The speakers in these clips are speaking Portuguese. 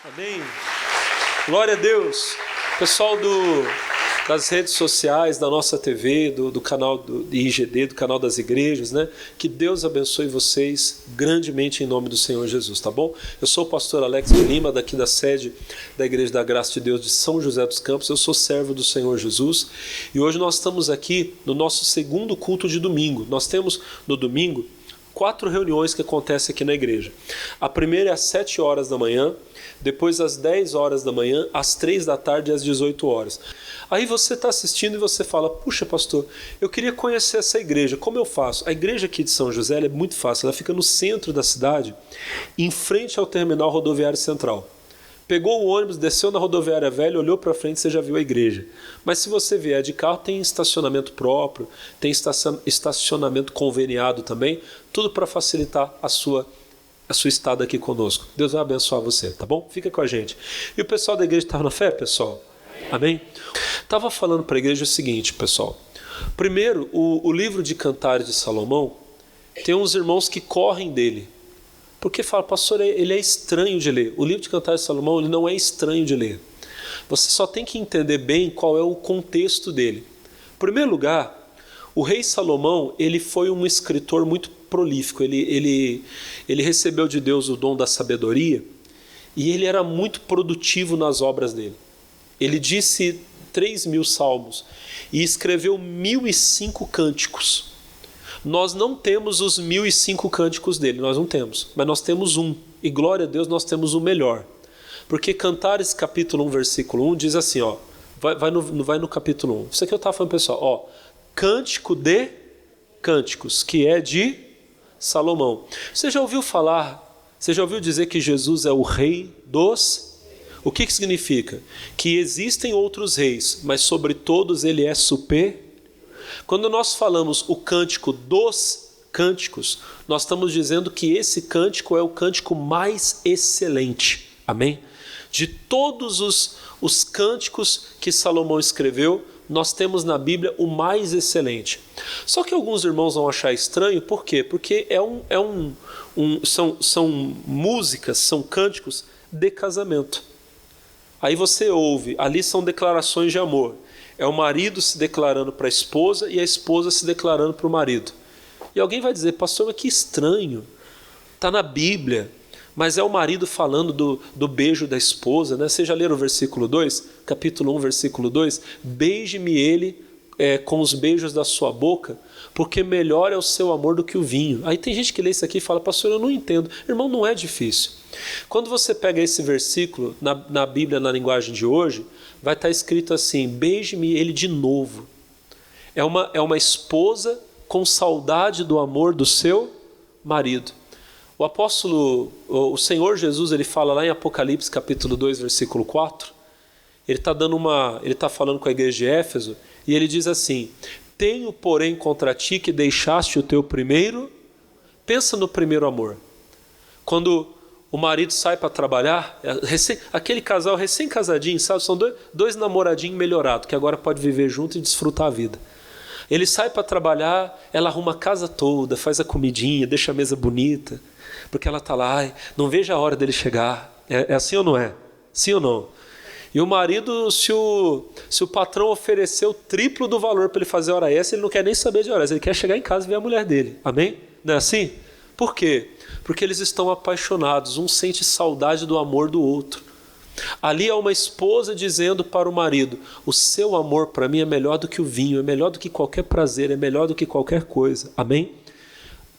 Amém? Glória a Deus. Pessoal das redes sociais, da nossa TV, do canal do IGD, do canal das igrejas, né? Que Deus abençoe vocês grandemente em nome do Senhor Jesus, tá bom? Eu sou o pastor Alex Lima, daqui da sede da Igreja da Graça de Deus de São José dos Campos. Eu sou servo do Senhor Jesus e hoje nós estamos aqui no nosso segundo culto de domingo. Nós temos no domingo 4 reuniões que acontecem aqui na igreja. A primeira é às 7 horas da manhã, depois às 10 horas da manhã, às 3 da tarde e às 18 horas. Aí você está assistindo e você fala, puxa pastor, eu queria conhecer essa igreja, como eu faço? A igreja aqui de São José é muito fácil, ela fica no centro da cidade, em frente ao terminal rodoviário central. Pegou o ônibus, desceu na rodoviária velha, olhou para frente, você já viu a igreja. Mas se você vier de carro, tem estacionamento próprio, tem estacionamento conveniado também, tudo para facilitar a sua estada aqui conosco. Deus vai abençoar você, tá bom? Fica com a gente. E o pessoal da igreja estava na fé, pessoal? Amém? Estava falando para a igreja o seguinte, pessoal. Primeiro, o livro de Cantares de Salomão, tem uns irmãos que correm dele. Porque fala, pastor, ele é estranho de ler. O livro de Cantares de Salomão, ele não é estranho de ler. Você só tem que entender bem qual é o contexto dele. Em primeiro lugar, o rei Salomão, ele foi um escritor muito prolífico. Ele recebeu de Deus o dom da sabedoria e ele era muito produtivo nas obras dele. Ele disse 3.000 salmos e escreveu 1.005 cânticos. Nós não temos os 1.005 cânticos dele, nós não temos, mas nós temos um, e glória a Deus nós temos o melhor, porque Cantares capítulo 1, versículo 1 diz assim, ó, vai no capítulo 1, isso aqui eu estava falando pessoal, ó, cântico de cânticos, que é de Salomão. Você já ouviu dizer que Jesus é o rei dos... O que significa? Que existem outros reis, mas sobre todos ele é superior. Quando nós falamos o cântico dos cânticos, nós estamos dizendo que esse cântico é o cântico mais excelente. Amém? De todos os cânticos que Salomão escreveu, nós temos na Bíblia o mais excelente. Só que alguns irmãos vão achar estranho, por quê? Porque são músicas, são cânticos de casamento. Aí você ouve, ali são declarações de amor. É o marido se declarando para a esposa e a esposa se declarando para o marido. E alguém vai dizer, pastor, mas que estranho. Está na Bíblia, mas é o marido falando do beijo da esposa, né? Vocês já leram o versículo 2? Capítulo 1, versículo 2? Beije-me ele com os beijos da sua boca, porque melhor é o seu amor do que o vinho. Aí tem gente que lê isso aqui e fala, pastor, eu não entendo. Irmão, não é difícil. Quando você pega esse versículo na Bíblia, na linguagem de hoje, vai estar escrito assim, beije-me ele de novo. É uma esposa com saudade do amor do seu marido. O apóstolo, o Senhor Jesus, ele fala lá em Apocalipse capítulo 2, versículo 4, ele está falando com a igreja de Éfeso, e ele diz assim, tenho porém contra ti que deixaste o teu primeiro, pensa no primeiro amor. Quando o marido sai para trabalhar, aquele casal recém-casadinho, sabe? São dois namoradinhos melhorados, que agora pode viver junto e desfrutar a vida. Ele sai para trabalhar, ela arruma a casa toda, faz a comidinha, deixa a mesa bonita, porque ela está lá, não veja a hora dele chegar. É assim ou não é? Sim ou não? E o marido, se o patrão oferecer o triplo do valor para ele fazer hora extra, ele não quer nem saber de hora extra, ele quer chegar em casa e ver a mulher dele. Amém? Não é assim? Por quê? Porque eles estão apaixonados, um sente saudade do amor do outro. Ali é uma esposa dizendo para o marido, o seu amor para mim é melhor do que o vinho, é melhor do que qualquer prazer, é melhor do que qualquer coisa. Amém?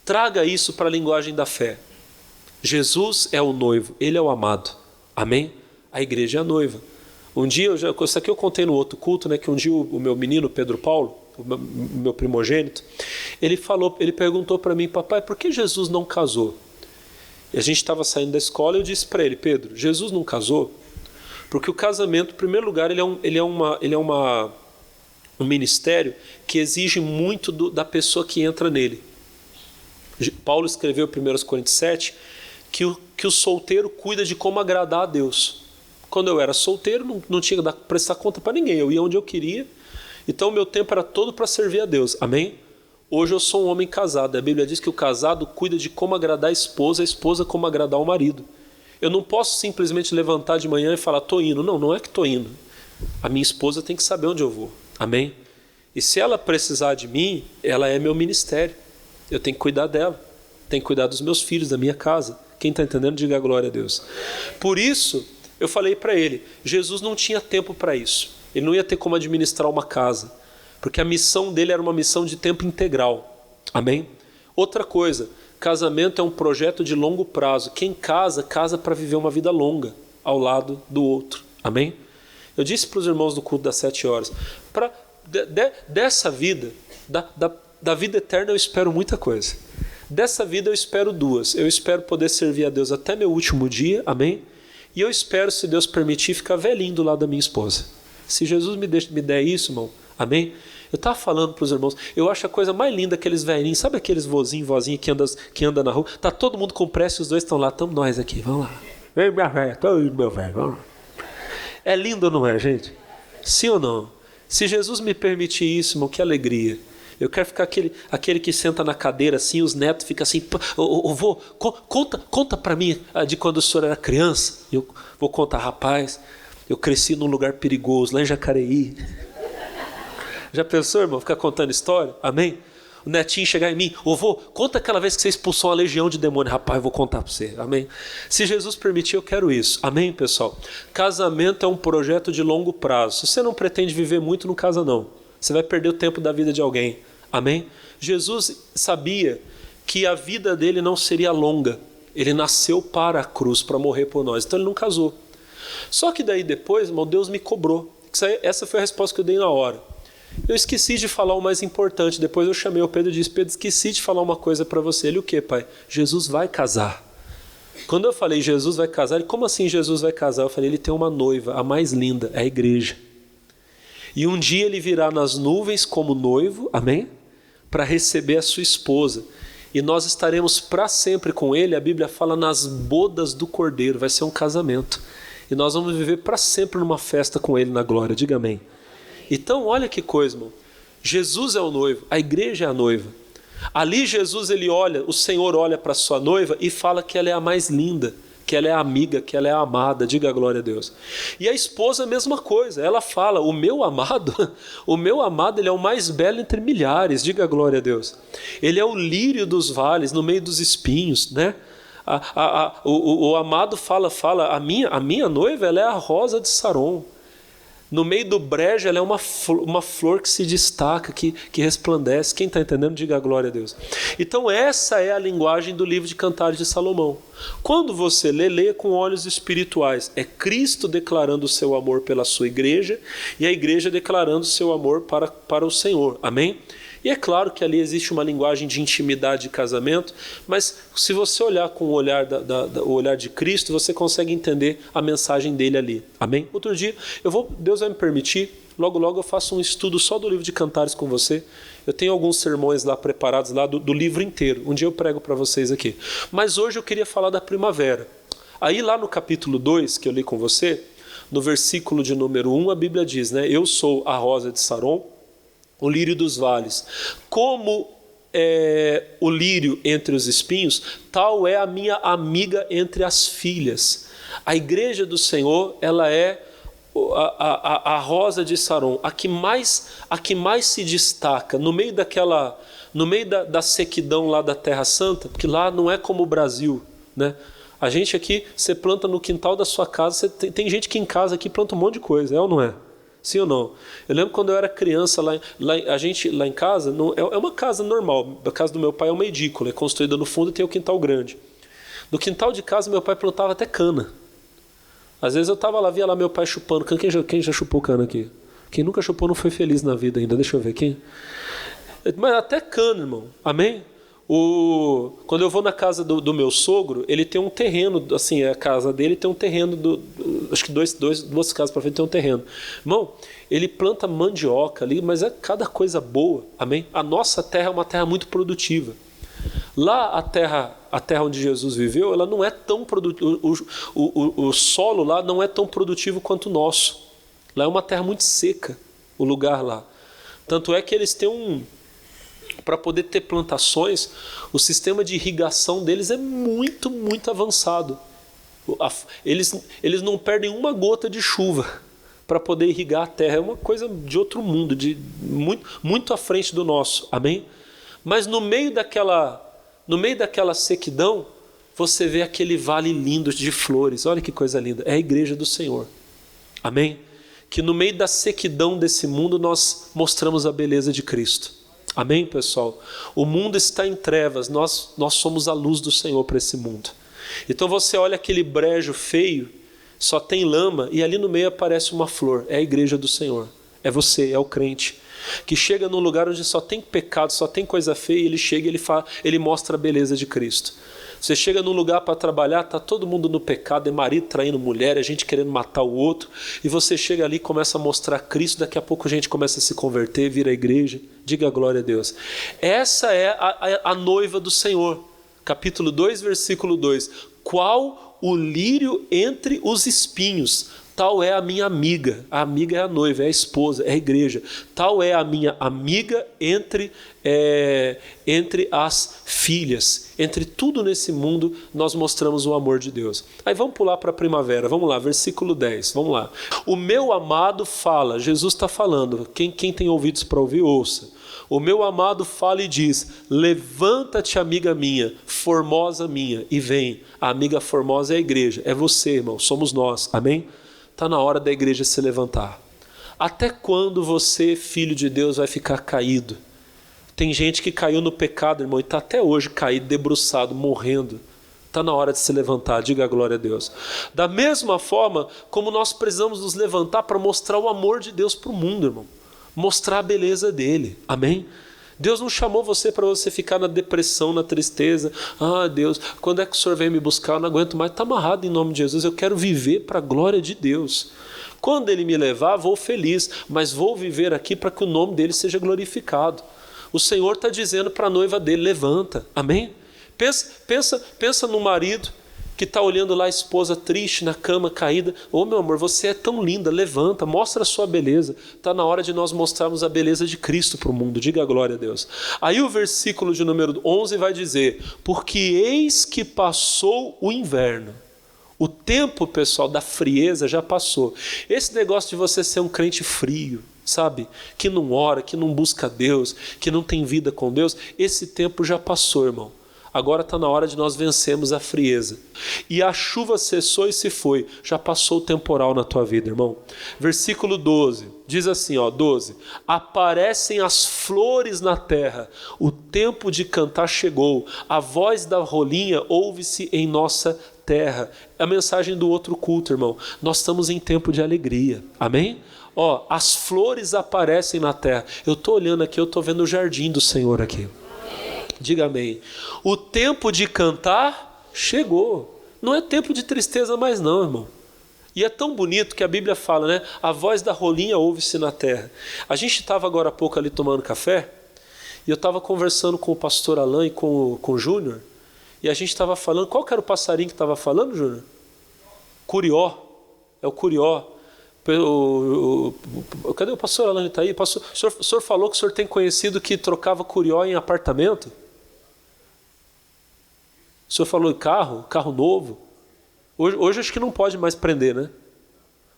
Traga isso para a linguagem da fé. Jesus é o noivo, ele é o amado. Amém? A igreja é a noiva. Um dia, isso aqui eu contei no outro culto, né, que um dia o meu menino, Pedro Paulo, o meu primogênito, ele perguntou para mim, papai, por que Jesus não casou? E a gente estava saindo da escola e eu disse para ele, Pedro, Jesus não casou? Porque o casamento, em primeiro lugar, ele é um ministério que exige muito da pessoa que entra nele. Paulo escreveu em 1 Coríntios 7 que o solteiro cuida de como agradar a Deus. Quando eu era solteiro, não tinha que prestar conta para ninguém, eu ia onde eu queria, então o meu tempo era todo para servir a Deus, amém? Hoje eu sou um homem casado, a Bíblia diz que o casado cuida de como agradar a esposa como agradar o marido. Eu não posso simplesmente levantar de manhã e falar, tô indo. Não, não é que tô indo. A minha esposa tem que saber onde eu vou. Amém? E se ela precisar de mim, ela é meu ministério. Eu tenho que cuidar dela. Tenho que cuidar dos meus filhos, da minha casa. Quem está entendendo, diga glória a Deus. Por isso, eu falei para ele, Jesus não tinha tempo para isso. Ele não ia ter como administrar uma casa. Porque a missão dele era uma missão de tempo integral. Amém? Outra coisa, casamento é um projeto de longo prazo. Quem casa, casa para viver uma vida longa ao lado do outro. Amém? Eu disse para os irmãos do culto das 7 horas, dessa vida, da vida eterna eu espero muita coisa. Dessa vida eu espero 2. Eu espero poder servir a Deus até meu último dia, amém? E eu espero, se Deus permitir, ficar velhinho do lado da minha esposa. Se Jesus me der isso, irmão, amém? Eu estava falando para os irmãos, eu acho a coisa mais linda aqueles velhinhos, sabe aqueles vozinho que anda na rua? Tá todo mundo com pressa e os dois estão lá, estamos nós aqui, vamos lá. Vem minha velha, tô indo meu velho, vamos lá. É lindo ou não é, gente? Sim ou não? Se Jesus me permitir isso, irmão, que alegria. Eu quero ficar aquele que senta na cadeira assim, os netos ficam assim, vô, conta para mim de quando o senhor era criança. Eu vou contar, rapaz, eu cresci num lugar perigoso, lá em Jacareí. Já pensou, irmão, ficar contando história? Amém? O netinho chegar em mim, vô, conta aquela vez que você expulsou uma legião de demônio. Rapaz, eu vou contar para você, amém? Se Jesus permitir, eu quero isso, amém, pessoal? Casamento é um projeto de longo prazo. Se você não pretende viver muito, não casa não. Você vai perder o tempo da vida de alguém, amém? Jesus sabia que a vida dele não seria longa. Ele nasceu para a cruz, para morrer por nós, então ele não casou. Só que daí depois, irmão, Deus me cobrou. Essa foi a resposta que eu dei na hora. Eu esqueci de falar o mais importante. Depois eu chamei o Pedro e disse, Pedro, esqueci de falar uma coisa para você. Ele, o que, pai? Jesus vai casar. Quando eu falei Jesus vai casar, ele, como assim Jesus vai casar? Eu falei, ele tem uma noiva, a mais linda, é a igreja. E um dia ele virá nas nuvens como noivo, amém? Para receber a sua esposa. E nós estaremos para sempre com ele, a Bíblia fala, nas bodas do Cordeiro. Vai ser um casamento. E nós vamos viver para sempre numa festa com ele na glória. Diga amém. Então, olha que coisa, irmão. Jesus é o noivo, a igreja é a noiva. Ali Jesus, o Senhor olha para a sua noiva e fala que ela é a mais linda, que ela é a amiga, que ela é a amada, diga a glória a Deus. E a esposa a mesma coisa, ela fala, o meu amado, ele é o mais belo entre milhares, diga a glória a Deus. Ele é o lírio dos vales, no meio dos espinhos, né? O amado fala, a minha noiva, ela é a rosa de Saron. No meio do brejo, ela é uma flor que se destaca, que resplandece. Quem está entendendo, diga a glória a Deus. Então essa é a linguagem do livro de Cantares de Salomão. Quando você leia com olhos espirituais. É Cristo declarando o seu amor pela sua igreja e a igreja declarando o seu amor para o Senhor. Amém? E é claro que ali existe uma linguagem de intimidade de casamento, mas se você olhar com o olhar de Cristo, você consegue entender a mensagem dele ali. Amém? Outro dia, Deus vai me permitir, logo eu faço um estudo só do livro de Cantares com você. Eu tenho alguns sermões lá preparados lá do livro inteiro. Um dia eu prego para vocês aqui. Mas hoje eu queria falar da primavera. Aí lá no capítulo 2, que eu li com você, no versículo de número 1, a Bíblia diz, né? Eu sou a rosa de Saron, o lírio dos vales. Como é o lírio entre os espinhos, tal é a minha amiga entre as filhas. A igreja do Senhor, ela é a rosa de Saron, a que mais se destaca no meio da sequidão lá da Terra Santa, porque lá não é como o Brasil, né? A gente aqui, você planta no quintal da sua casa, tem gente que em casa aqui planta um monte de coisa, é ou não é? Sim ou não? Eu lembro quando eu era criança, a gente lá em casa, é uma casa normal, a casa do meu pai é uma edícula, é construída no fundo e tem o quintal grande. No quintal de casa meu pai plantava até cana. Às vezes eu estava lá, via lá meu pai chupando cana. Quem já chupou cana aqui? Quem nunca chupou não foi feliz na vida ainda, deixa eu ver quem. Mas até cana, irmão, amém? Quando eu vou na casa do meu sogro, ele tem um terreno, assim, a casa dele tem um terreno, acho que duas casas para frente tem um terreno. Irmão, ele planta mandioca ali, mas é cada coisa boa, amém? A nossa terra é uma terra muito produtiva. Lá a terra onde Jesus viveu, ela não é tão produtiva, o solo lá não é tão produtivo quanto o nosso. Lá é uma terra muito seca, o lugar lá. Tanto é que eles têm para poder ter plantações, o sistema de irrigação deles é muito, muito avançado. Eles não perdem uma gota de chuva para poder irrigar a terra. É uma coisa de outro mundo, muito à frente do nosso. Amém? Mas no meio daquela sequidão, você vê aquele vale lindo de flores. Olha que coisa linda. É a igreja do Senhor. Amém? Que no meio da sequidão desse mundo nós mostramos a beleza de Cristo. Amém, pessoal? O mundo está em trevas, nós somos a luz do Senhor para esse mundo. Então você olha aquele brejo feio, só tem lama, e ali no meio aparece uma flor. É a igreja do Senhor. É você, é o crente, que chega num lugar onde só tem pecado, só tem coisa feia, e ele chega e ele mostra a beleza de Cristo. Você chega num lugar para trabalhar, está todo mundo no pecado, é marido traindo mulher, é gente querendo matar o outro, e você chega ali e começa a mostrar Cristo, daqui a pouco a gente começa a se converter, vira a igreja, diga glória a Deus. Essa é a noiva do Senhor. Capítulo 2, versículo 2. Qual o lírio entre os espinhos, tal é a minha amiga. A amiga é a noiva, é a esposa, é a igreja. Tal é a minha amiga entre as filhas. Entre tudo nesse mundo, nós mostramos o amor de Deus. Aí vamos pular para a primavera. Vamos lá, versículo 10. Vamos lá. O meu amado fala. Jesus está falando. Quem tem ouvidos para ouvir, ouça. O meu amado fala e diz: levanta-te, amiga minha, formosa minha, e vem. A amiga formosa é a igreja. É você, irmão. Somos nós. Amém? Está na hora da igreja se levantar. Até quando você, filho de Deus, vai ficar caído? Tem gente que caiu no pecado, irmão, e está até hoje caído, debruçado, morrendo. Está na hora de se levantar, diga a glória a Deus. Da mesma forma como nós precisamos nos levantar para mostrar o amor de Deus para o mundo, irmão. Mostrar a beleza dele, amém? Deus não chamou você para você ficar na depressão, na tristeza. Ah, Deus, quando é que o Senhor vem me buscar? Eu não aguento mais. Está amarrado em nome de Jesus. Eu quero viver para a glória de Deus. Quando Ele me levar, vou feliz, mas vou viver aqui para que o nome dEle seja glorificado. O Senhor está dizendo para a noiva dEle: levanta, amém? Pensa no marido que está olhando lá a esposa triste, na cama, caída. Ô meu amor, você é tão linda, levanta, mostra a sua beleza. Está na hora de nós mostrarmos a beleza de Cristo para o mundo, diga a glória a Deus. Aí o versículo de número 11 vai dizer: porque eis que passou o inverno. O tempo, pessoal, da frieza já passou. Esse negócio de você ser um crente frio, sabe? Que não ora, que não busca Deus, que não tem vida com Deus, esse tempo já passou, irmão. Agora está na hora de nós vencermos a frieza. E a chuva cessou e se foi. Já passou o temporal na tua vida, irmão. Versículo 12. Diz assim, 12. Aparecem as flores na terra. O tempo de cantar chegou. A voz da rolinha ouve-se em nossa terra. É a mensagem do outro culto, irmão. Nós estamos em tempo de alegria. Amém? As flores aparecem na terra. Eu estou olhando aqui, eu estou vendo o jardim do Senhor aqui. Diga amém. O tempo de cantar chegou. Não é tempo de tristeza mais não, irmão. E é tão bonito que a Bíblia fala, né? A voz da rolinha ouve-se na terra. A gente estava agora há pouco ali tomando café, e eu estava conversando com o pastor Alain e com o Júnior, e a gente estava falando, qual que era o passarinho que estava falando, Júnior? Curió. É o curió. Cadê o pastor Alain? Está aí? O senhor falou que o senhor tem conhecido que trocava curió em apartamento? O senhor falou em carro novo. Hoje acho que não pode mais prender, né?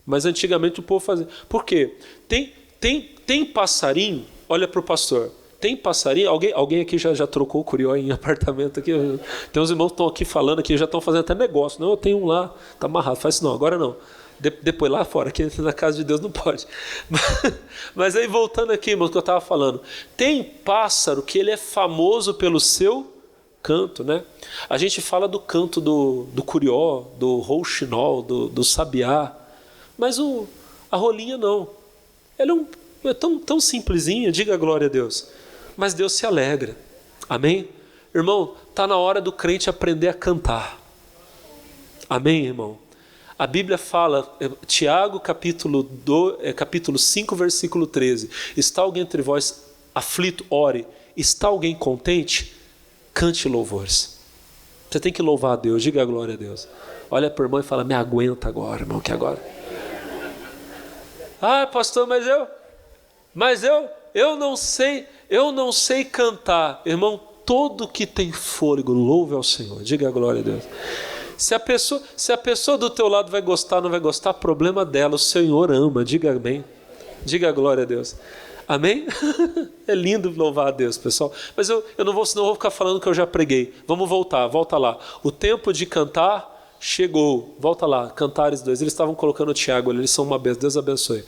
Mas antigamente o povo fazia. Por quê? Tem passarinho, olha para o pastor. Tem passarinho, alguém aqui já trocou o curió em apartamento aqui? Tem uns irmãos que estão aqui falando aqui, já estão fazendo até negócio. Não, eu tenho um lá, está amarrado. Faz isso não, agora não. Depois lá fora, aqui na casa de Deus não pode. Mas aí voltando aqui, irmãos, que eu estava falando. Tem pássaro que ele é famoso pelo seu canto, né? A gente fala do canto do curió, do rouxinol, do sabiá. Mas a rolinha não. Ela é tão simplesinha, diga a glória a Deus. Mas Deus se alegra. Amém? Irmão, está na hora do crente aprender a cantar. Amém, irmão? A Bíblia fala, Tiago capítulo 5, versículo 13. Está alguém entre vós aflito? Ore. Está alguém contente? Cante louvores. Você tem que louvar a Deus, diga a glória a Deus. Olha para o irmão e fala: me aguenta agora, irmão, que agora. Ah, pastor, mas eu não sei cantar. Irmão, todo que tem fôlego, louve ao Senhor, diga a glória a Deus. Se a pessoa do teu lado vai gostar ou não vai gostar, problema dela, o Senhor ama, diga amém. Diga glória a Deus. Amém? É lindo louvar a Deus, pessoal. Mas eu não vou, senão eu vou ficar falando que eu já preguei. Vamos voltar, volta lá. O tempo de cantar chegou. Volta lá, Cantares 2. Eles estavam colocando o Tiago ali, eles são uma benção. Deus abençoe.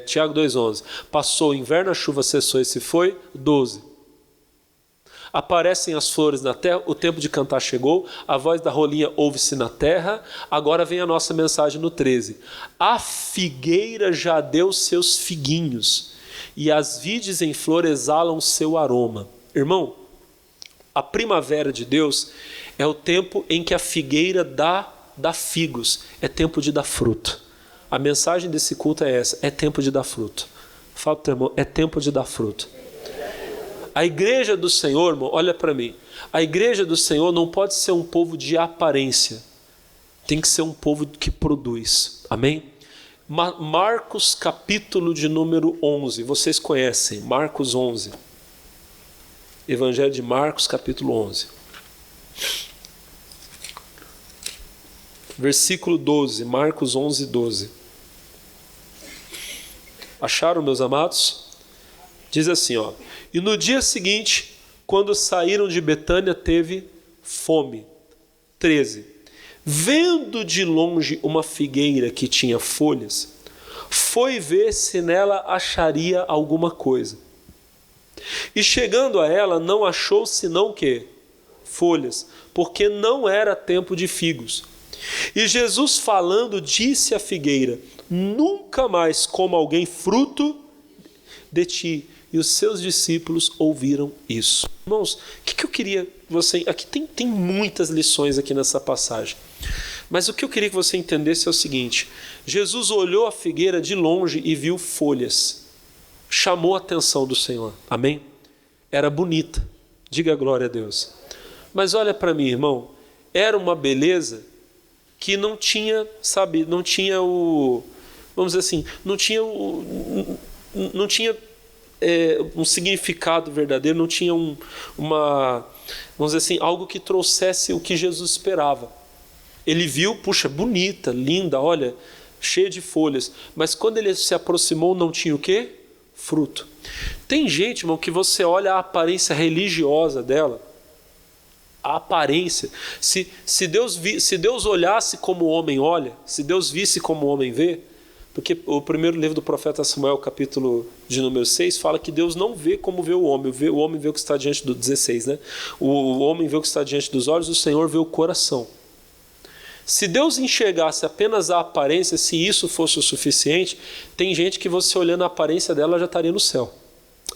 Tiago 2,11. Passou o inverno, a chuva cessou e se foi. 12. Aparecem as flores na terra, o tempo de cantar chegou, a voz da rolinha ouve-se na terra. Agora vem a nossa mensagem no 13. A figueira já deu seus figuinhos, e as vides em flor exalam seu aroma. Irmão, a primavera de Deus é o tempo em que a figueira dá figos, é tempo de dar fruto. A mensagem desse culto é essa, é tempo de dar fruto. Fala para o teu irmão, é tempo de dar fruto. A igreja do Senhor, irmão, olha para mim. A igreja do Senhor não pode ser um povo de aparência. Tem que ser um povo que produz. Amém? Marcos capítulo de número 11. Vocês conhecem, Marcos 11. Evangelho de Marcos capítulo 11. Versículo 12. Marcos 11, 12. Acharam, meus amados? Diz assim, ó. E no dia seguinte, quando saíram de Betânia, teve fome. 13. Vendo de longe uma figueira que tinha folhas, foi ver se nela acharia alguma coisa. E chegando a ela, não achou senão o quê? Folhas, porque não era tempo de figos. E Jesus falando, disse à figueira: nunca mais coma alguém fruto de ti. E os seus discípulos ouviram isso. Irmãos, o que eu queria que você... Aqui tem muitas lições aqui nessa passagem. Mas o que eu queria que você entendesse é o seguinte. Jesus olhou a figueira de longe e viu folhas. Chamou a atenção do Senhor. Amém? Era bonita. Diga glória a Deus. Mas olha para mim, irmão. Era uma beleza que não tinha, sabe, não tinha o... Vamos dizer assim, não tinha um significado verdadeiro, não tinha vamos dizer assim, algo que trouxesse o que Jesus esperava. Ele viu, puxa, bonita, linda, olha, cheia de folhas, mas quando ele se aproximou não tinha o quê? Fruto. Tem gente, irmão, que você olha a aparência religiosa dela, a aparência, se Deus olhasse como o homem olha, se Deus visse como o homem vê, porque o primeiro livro do profeta Samuel, capítulo de número 6, fala que Deus não vê como vê o homem. O homem vê o que está diante do 16, né? O homem vê o que está diante dos olhos, o Senhor vê o coração. Se Deus enxergasse apenas a aparência, se isso fosse o suficiente, tem gente que você olhando a aparência dela já estaria no céu.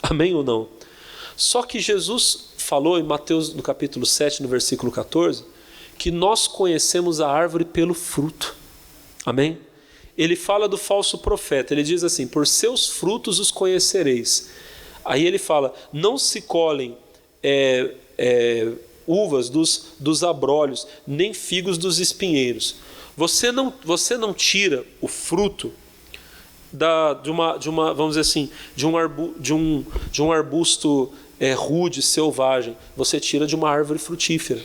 Amém ou não? Só que Jesus falou em Mateus, no capítulo 7, no versículo 14, que nós conhecemos a árvore pelo fruto. Amém? Ele fala do falso profeta, ele diz assim, por seus frutos os conhecereis. Aí ele fala, não se colhem uvas dos abrolhos, nem figos dos espinheiros. Você não tira o fruto de uma vamos dizer assim, de um arbusto rude, selvagem. Você tira de uma árvore frutífera.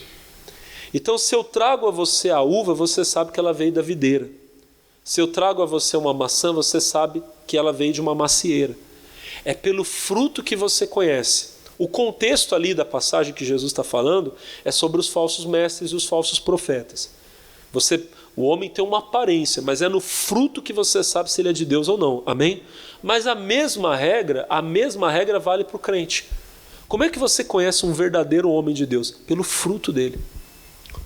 Então, se eu trago a você a uva, você sabe que ela veio da videira. Se eu trago a você uma maçã, você sabe que ela veio de uma macieira. É pelo fruto que você conhece. O contexto ali da passagem que Jesus está falando é sobre os falsos mestres e os falsos profetas. O homem tem uma aparência, mas é no fruto que você sabe se ele é de Deus ou não. Amém? Mas a mesma regra vale para o crente. Como é que você conhece um verdadeiro homem de Deus? Pelo fruto dele.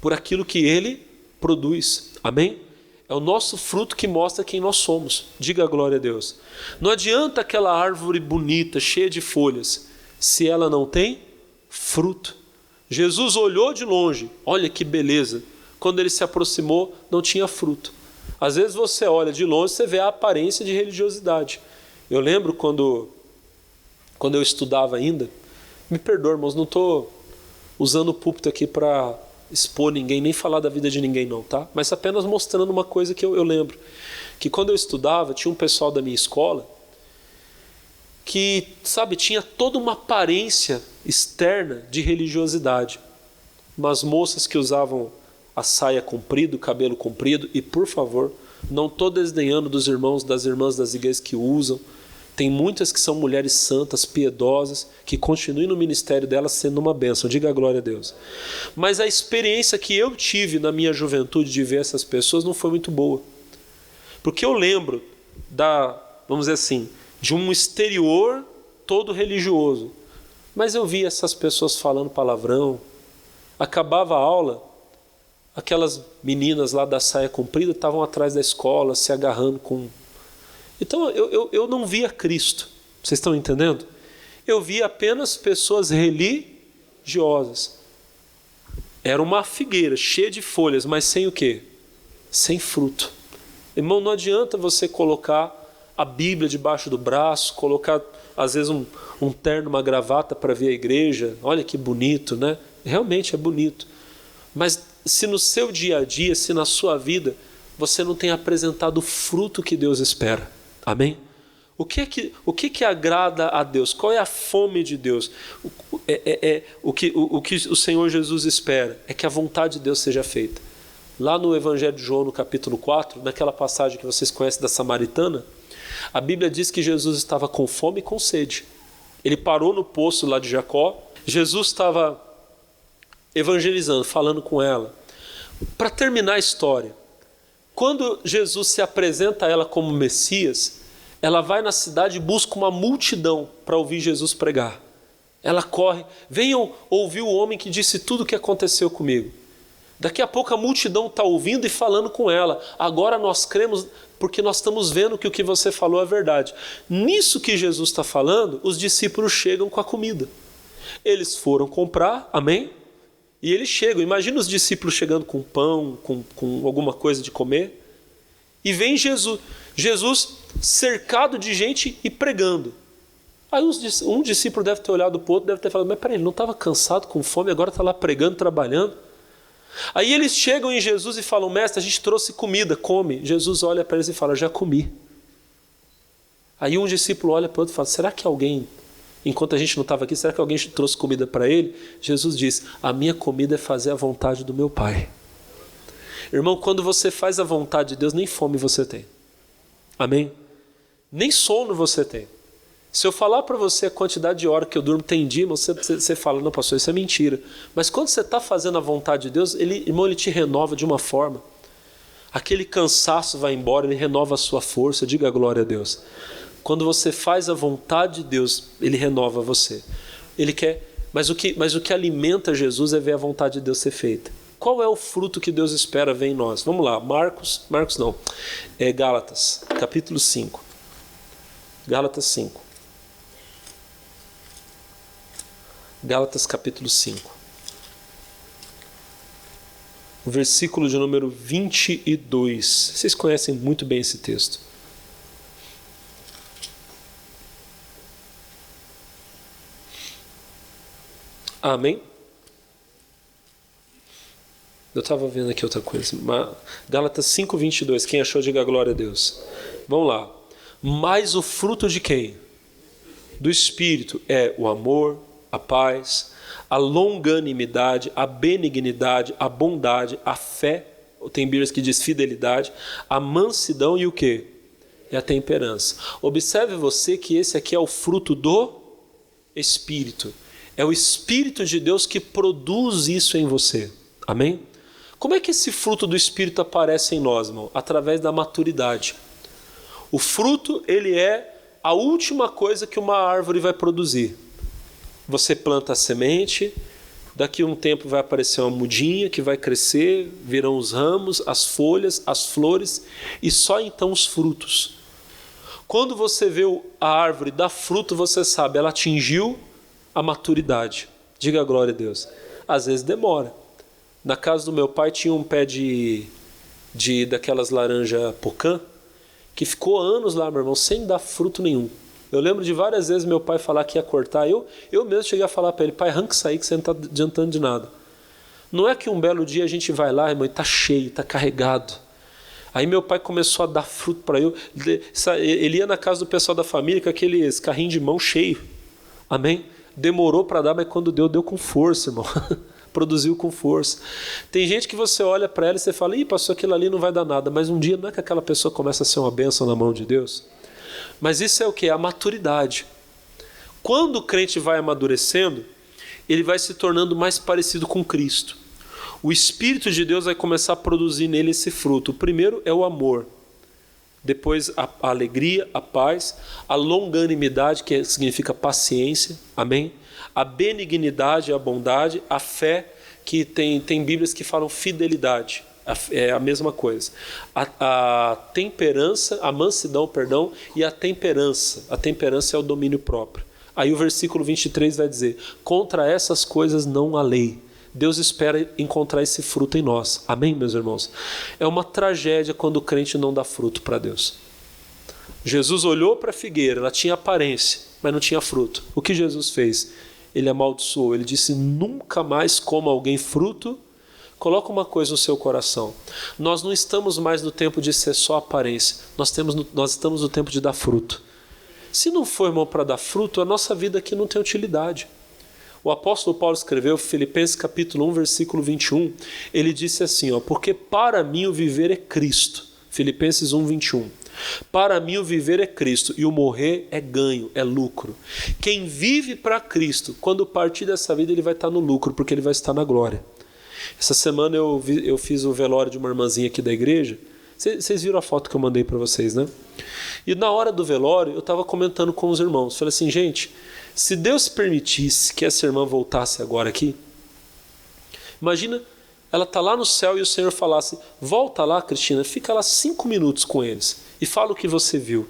Por aquilo que ele produz. Amém? É o nosso fruto que mostra quem nós somos. Diga glória a Deus. Não adianta aquela árvore bonita, cheia de folhas, se ela não tem fruto. Jesus olhou de longe, olha que beleza. Quando ele se aproximou, não tinha fruto. Às vezes você olha de longe, você vê a aparência de religiosidade. Eu lembro quando eu estudava ainda, me perdoa, irmãos, não estou usando o púlpito aqui para expor ninguém, nem falar da vida de ninguém não, tá? Mas apenas mostrando uma coisa que eu lembro. Que quando eu estudava, tinha um pessoal da minha escola que, sabe, tinha toda uma aparência externa de religiosidade. Umas moças que usavam a saia comprida, o cabelo comprido. E, por favor, não estou desdenhando dos irmãos, das irmãs das igrejas que usam. Tem muitas que são mulheres santas, piedosas, que continuem no ministério delas sendo uma bênção. Diga a glória a Deus. Mas a experiência que eu tive na minha juventude de ver essas pessoas não foi muito boa. Porque eu lembro vamos dizer assim, de um exterior todo religioso. Mas eu via essas pessoas falando palavrão. Acabava a aula, aquelas meninas lá da saia comprida estavam atrás da escola, se agarrando com... Então eu não via Cristo. Vocês estão entendendo? Eu via apenas pessoas religiosas. Era uma figueira cheia de folhas, mas sem o quê? Sem fruto. Irmão, não adianta você colocar a Bíblia debaixo do braço, colocar às vezes um terno, uma gravata para vir à igreja. Olha que bonito, né? Realmente é bonito. Mas se no seu dia a dia, se na sua vida, você não tem apresentado o fruto que Deus espera. Amém? O que agrada a Deus? Qual é a fome de Deus? O que o Senhor Jesus espera é que a vontade de Deus seja feita. Lá no Evangelho de João, no capítulo 4, naquela passagem que vocês conhecem da Samaritana, a Bíblia diz que Jesus estava com fome e com sede. Ele parou no poço lá de Jacó. Jesus estava evangelizando, falando com ela. Para terminar a história, quando Jesus se apresenta a ela como Messias, ela vai na cidade e busca uma multidão para ouvir Jesus pregar. Ela corre, venham ouvir o homem que disse tudo o que aconteceu comigo. Daqui a pouco a multidão está ouvindo e falando com ela. Agora nós cremos porque nós estamos vendo que o que você falou é verdade. Nisso que Jesus está falando, os discípulos chegam com a comida. Eles foram comprar, amém? E eles chegam. Imagina os discípulos chegando com pão, com alguma coisa de comer. E vem Jesus cercado de gente e pregando. Aí um discípulo deve ter olhado para o outro, deve ter falado, mas peraí, ele não estava cansado, com fome, agora está lá pregando, trabalhando? Aí eles chegam em Jesus e falam, mestre, a gente trouxe comida, come. Jesus olha para eles e fala, já comi. Aí um discípulo olha para o outro e fala, será que alguém, enquanto a gente não estava aqui, será que alguém trouxe comida para ele? Jesus diz, a minha comida é fazer a vontade do meu Pai. Irmão, quando você faz a vontade de Deus, nem fome você tem. Amém? Nem sono você tem. Se eu falar para você a quantidade de hora que eu durmo tem dia, você fala, não, pastor, isso é mentira. Mas quando você está fazendo a vontade de Deus, irmão, ele te renova de uma forma. Aquele cansaço vai embora, ele renova a sua força, diga glória a Deus. Quando você faz a vontade de Deus, ele renova você. Ele quer, mas o que alimenta Jesus é ver a vontade de Deus ser feita. Qual é o fruto que Deus espera ver em nós? Vamos lá, Gálatas, capítulo 5. Gálatas 5. Gálatas capítulo 5. O versículo de número 22. Vocês conhecem muito bem esse texto. Amém? Eu estava vendo aqui outra coisa. Gálatas 5, 22. Quem achou, diga glória a Deus. Vamos lá. Mas o fruto de quem? Do Espírito é o amor, a paz, a longanimidade, a benignidade, a bondade, a fé, tem Bíblias que diz fidelidade, a mansidão e o quê? E a temperança. Observe você que esse aqui é o fruto do Espírito. É o Espírito de Deus que produz isso em você. Amém? Como é que esse fruto do Espírito aparece em nós, irmão? Através da maturidade. O fruto, ele é a última coisa que uma árvore vai produzir. Você planta a semente, daqui a um tempo vai aparecer uma mudinha que vai crescer, virão os ramos, as folhas, as flores e só então os frutos. Quando você vê a árvore dar fruto, você sabe, ela atingiu a maturidade. Diga glória a Deus. Às vezes demora. Na casa do meu pai tinha um pé daquelas laranja pocã, que ficou anos lá, meu irmão, sem dar fruto nenhum. Eu lembro de várias vezes meu pai falar que ia cortar. Eu mesmo cheguei a falar para ele, pai, arranca isso aí que você não está adiantando de nada. Não é que um belo dia a gente vai lá, irmão, e está cheio, está carregado. Aí meu pai começou a dar fruto para eu. Ele ia na casa do pessoal da família com aqueles carrinhos de mão cheio. Amém? Demorou para dar, mas quando deu com força, irmão. produziu com força. Tem gente que você olha para ela e você fala, ih, pastor, aquilo ali não vai dar nada. Mas um dia não é que aquela pessoa começa a ser uma bênção na mão de Deus? Mas isso é o quê? A maturidade. Quando o crente vai amadurecendo, ele vai se tornando mais parecido com Cristo. O Espírito de Deus vai começar a produzir nele esse fruto. O primeiro é o amor. Depois a alegria, a paz, a longanimidade, que significa paciência, amém? A benignidade, a bondade, a fé, que tem Bíblias que falam fidelidade, é a mesma coisa. A temperança, a mansidão, perdão, e a temperança é o domínio próprio. Aí o versículo 23 vai dizer, contra essas coisas não há lei. Deus espera encontrar esse fruto em nós. Amém, meus irmãos? É uma tragédia quando o crente não dá fruto para Deus. Jesus olhou para a figueira, ela tinha aparência, mas não tinha fruto. O que Jesus fez? Ele amaldiçoou, ele disse, nunca mais coma alguém fruto. Coloca uma coisa no seu coração. Nós não estamos mais no tempo de ser só aparência. Nós estamos no tempo de dar fruto. Se não for, irmão, para dar fruto, a nossa vida aqui não tem utilidade. O apóstolo Paulo escreveu, Filipenses capítulo 1, versículo 21, ele disse assim, porque para mim o viver é Cristo. Filipenses 1, 21. Para mim o viver é Cristo e o morrer é ganho, é lucro. Quem vive para Cristo, quando partir dessa vida, ele vai estar no lucro, porque ele vai estar na glória. Essa semana eu fiz o velório de uma irmãzinha aqui da igreja. Vocês viram a foto que eu mandei para vocês, né? E na hora do velório, eu estava comentando com os irmãos. Falei assim, gente, se Deus permitisse que essa irmã voltasse agora aqui, imagina, ela está lá no céu e o Senhor falasse, volta lá, Cristina, fica lá 5 minutos com eles e fala o que você viu.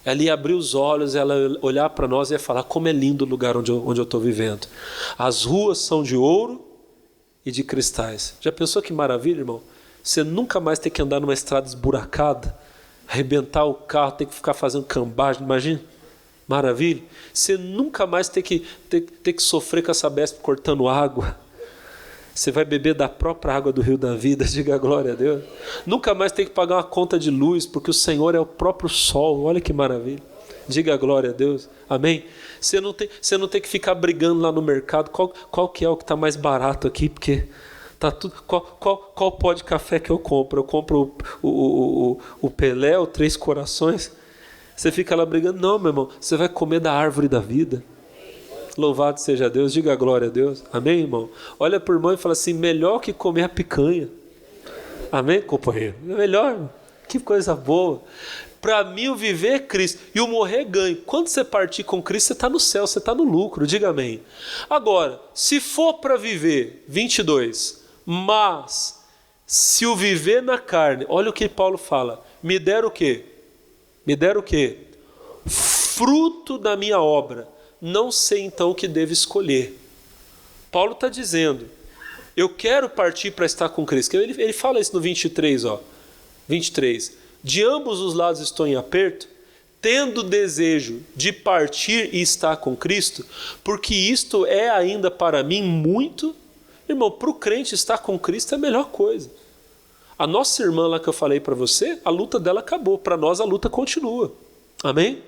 Ela ia abrir os olhos, ela ia olhar para nós e ia falar, como é lindo o lugar onde eu estou vivendo. As ruas são de ouro e de cristais. Já pensou que maravilha, irmão? Você nunca mais ter que andar numa estrada esburacada, arrebentar o carro, ter que ficar fazendo cambagem, imagina? Maravilha. Você nunca mais ter que sofrer com essa Sabesp cortando água. Você vai beber da própria água do rio da vida, diga glória a Deus. Nunca mais ter que pagar uma conta de luz, porque o Senhor é o próprio sol, olha que maravilha. Diga glória a Deus, amém? Você não tem que ficar brigando lá no mercado, qual que é o que está mais barato aqui, porque tá tudo, qual pó de café que eu compro? Eu compro o Pelé, o Três Corações. Você fica lá brigando, não, meu irmão, você vai comer da árvore da vida. Louvado seja Deus, diga glória a Deus, amém, irmão? Olha para o irmão e fala assim, melhor que comer a picanha. Amém, companheiro? Melhor, que coisa boa. Para mim o viver é Cristo e o morrer é ganho. Quando você partir com Cristo, você está no céu, você está no lucro, diga amém. Agora, se for para viver, 22, mas se o viver na carne, olha o que Paulo fala, me der o quê? Me der o quê? Fruto da minha obra. Não sei então o que devo escolher. Paulo está dizendo, eu quero partir para estar com Cristo. Ele fala isso no 23, 23. De ambos os lados estou em aperto, tendo desejo de partir e estar com Cristo, porque isto é ainda para mim muito. Irmão, para o crente estar com Cristo é a melhor coisa. A nossa irmã lá que eu falei para você, a luta dela acabou. Para nós a luta continua. Amém?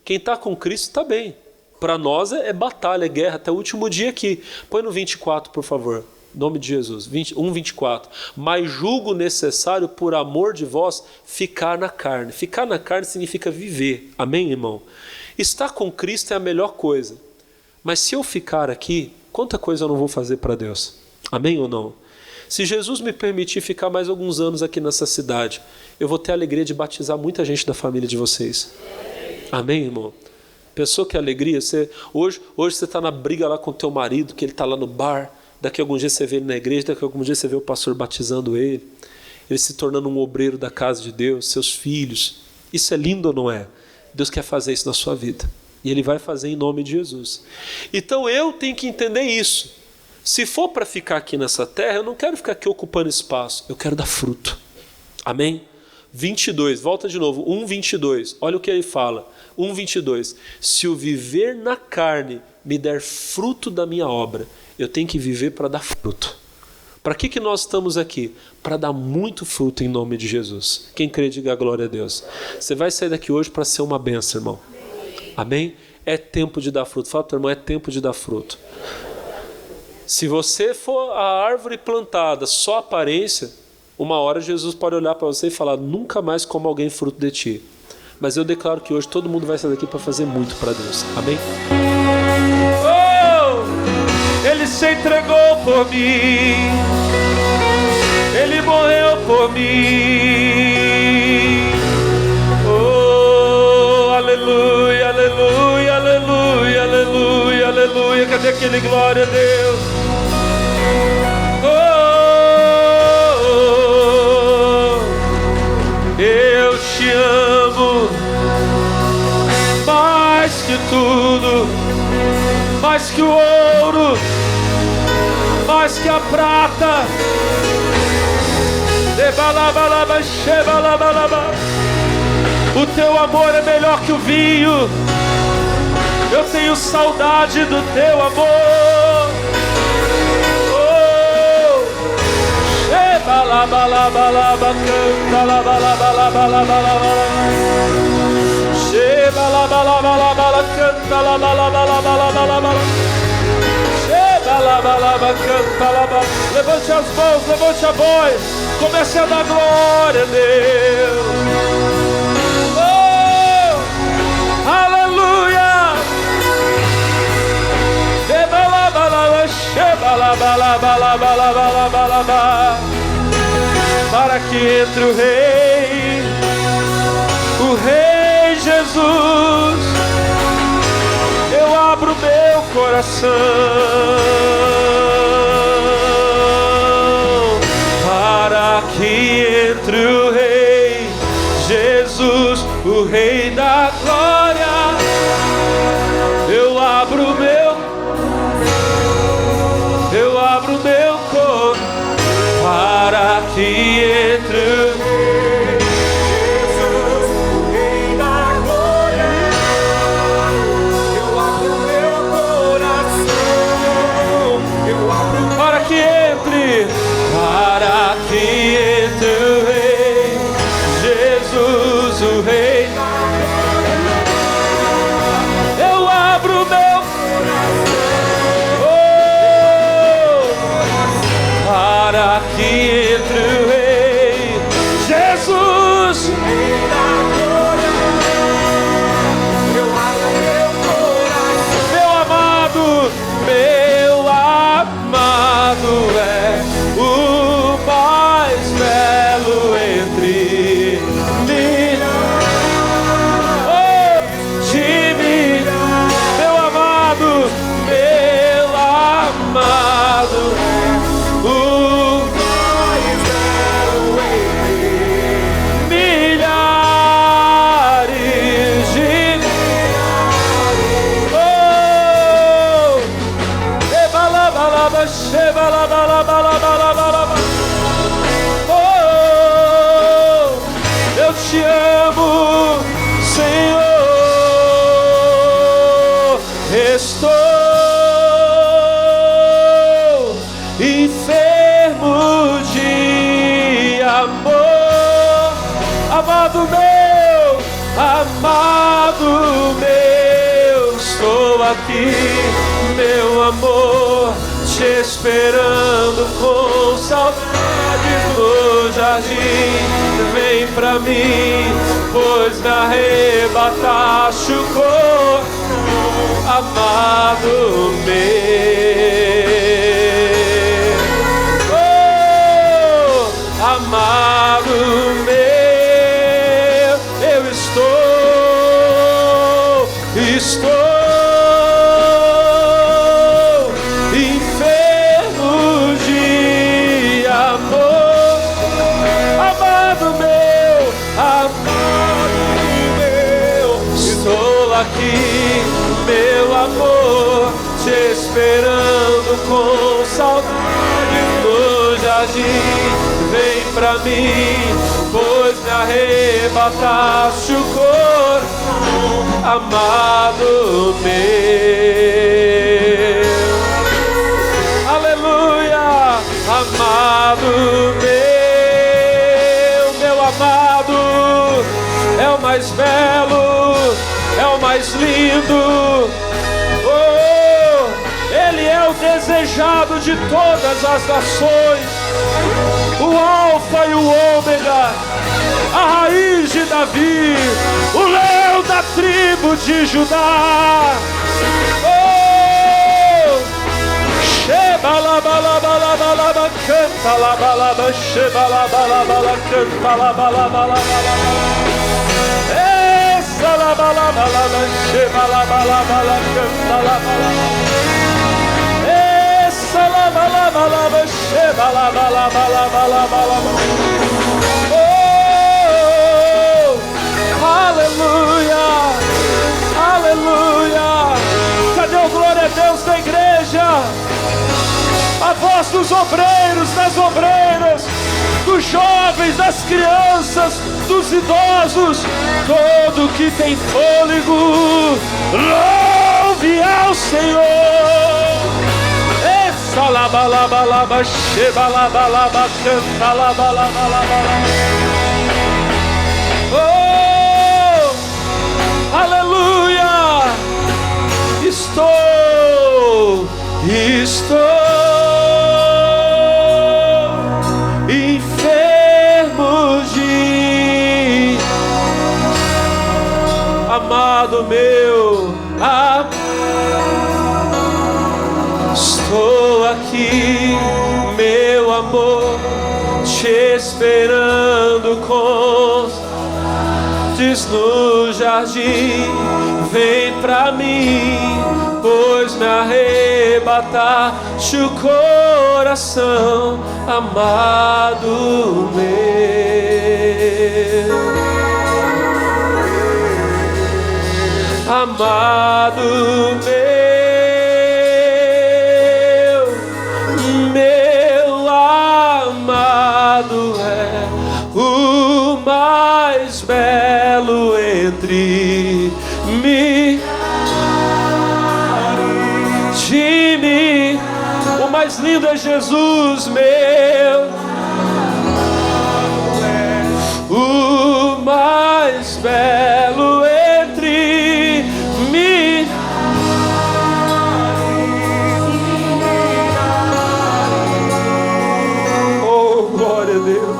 Quem está com Cristo está bem. Para nós é batalha, é guerra, até o último dia aqui. Põe no 24, por favor. Em nome de Jesus. 24. Mas julgo necessário, por amor de vós, ficar na carne. Ficar na carne significa viver. Amém, irmão? Estar com Cristo é a melhor coisa. Mas se eu ficar aqui, quanta coisa eu não vou fazer para Deus? Amém ou não? Se Jesus me permitir ficar mais alguns anos aqui nessa cidade, eu vou ter a alegria de batizar muita gente da família de vocês. Amém, irmão? Pensou que alegria? Hoje você está na briga lá com o teu marido, que ele está lá no bar, daqui a algum dia você vê ele na igreja, daqui a algum dia você vê o pastor batizando ele se tornando um obreiro da casa de Deus, seus filhos. Isso é lindo ou não é? Deus quer fazer isso na sua vida. E Ele vai fazer em nome de Jesus. Então eu tenho que entender isso. Se for para ficar aqui nessa terra, eu não quero ficar aqui ocupando espaço, eu quero dar fruto. Amém? 22, volta de novo, 1:22, olha o que ele fala, 1:22, se o viver na carne me der fruto da minha obra, eu tenho que viver para dar fruto. Para que nós estamos aqui? Para dar muito fruto em nome de Jesus. Quem crê, diga glória a Deus. Você vai sair daqui hoje para ser uma bênção, irmão. Amém? É tempo de dar fruto. Fala para o irmão, é tempo de dar fruto. Se você for a árvore plantada só aparência, uma hora Jesus pode olhar para você e falar: nunca mais como alguém fruto de ti. Mas eu declaro que hoje todo mundo vai sair daqui para fazer muito para Deus. Amém? Oh, Ele se entregou por mim. Ele morreu por mim. Oh, aleluia, aleluia, aleluia, aleluia, aleluia. Cadê aquele glória a Deus? Eu te amo mais que tudo, mais que o ouro, mais que a prata. O teu amor é melhor que o vinho. Eu tenho saudade do teu amor. Balabalaba canta la balabalaba che balabalaba canta la balabalaba che balabalaba canta la. Levante as mãos, levante a voz, comece a dar glória a Deus. Oh, aleluia. Che balabalaba che balabalaba. Para que entre o Rei Jesus, eu abro meu coração, para que entre o Rei Jesus, o Rei da glória, eu abro meu coração. Para que entre o Rei Jesus, o Rei da glória, eu abro meu coração, eu abro. Para que entre o Rei Jesus, o Rei da glória, eu abro meu para que entre o Rei Jesus, Rei da glória, eu abro meu coração. Meu amado é o mais belo entre milhares de milhares. Meu amado o mais belo entre milhares de milhares. Oh, ebalabalaba, shebalabalabalaba. Oh, eu te amo, Senhor. Estou enfermo de amor, amado meu, estou aqui, meu amor, te esperando com saudades no jardim. Vem pra mim, pois me arrebataste o corpo, amado meu. Amado meu, eu estou enfermo de amor, amado meu, estou aqui, meu amor, te esperando com saudade no jardim. Vem pra mim, pois me arrebataste o corpo, amado meu. Aleluia, amado meu amado é o mais belo, é o mais lindo. Oh, Ele é o desejado de todas as nações, o Alfa e o Ômega, a raiz de Davi, o leão da tribo de Judá. Oh! Shebalabalabalabalaba, canta labalaba, shebalabalabala, canta labalabalabala. Essa labalabalaba, shebalabalabala, canta labalabala. Essa shebalabalabalabalabala. Oh, aleluia, aleluia. Cadê o glória a Deus da igreja? A voz dos obreiros, das obreiras, dos jovens, das crianças, dos idosos, todo que tem fôlego, louve ao Senhor. Salabalabalaba, shebalabalaba, canta labalabalaba. Oh, aleluia. Estou enfermo de amado meu, estou aqui, meu amor, te esperando diz no jardim, vem pra mim, pois me arrebataste o coração, amado meu, amado meu. Belo entre mim, de mim, o mais lindo é Jesus meu, o mais belo entre mim, oh glória a Deus.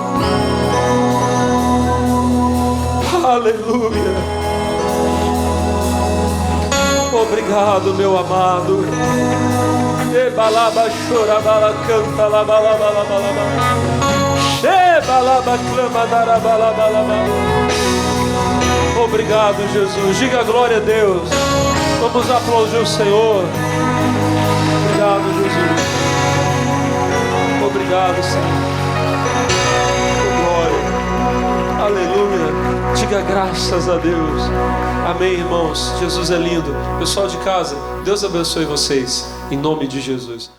Aleluia. Obrigado, meu amado. Ebalaba chorabala canta labalabalabalaba. Shebalaba clama darabalabalaba. Obrigado, Jesus. Diga glória a Deus. Vamos aplaudir o Senhor. Obrigado, Jesus. Obrigado, Senhor. Glória. Aleluia. Diga graças a Deus. Amém, irmãos. Jesus é lindo. Pessoal de casa, Deus abençoe vocês. Em nome de Jesus.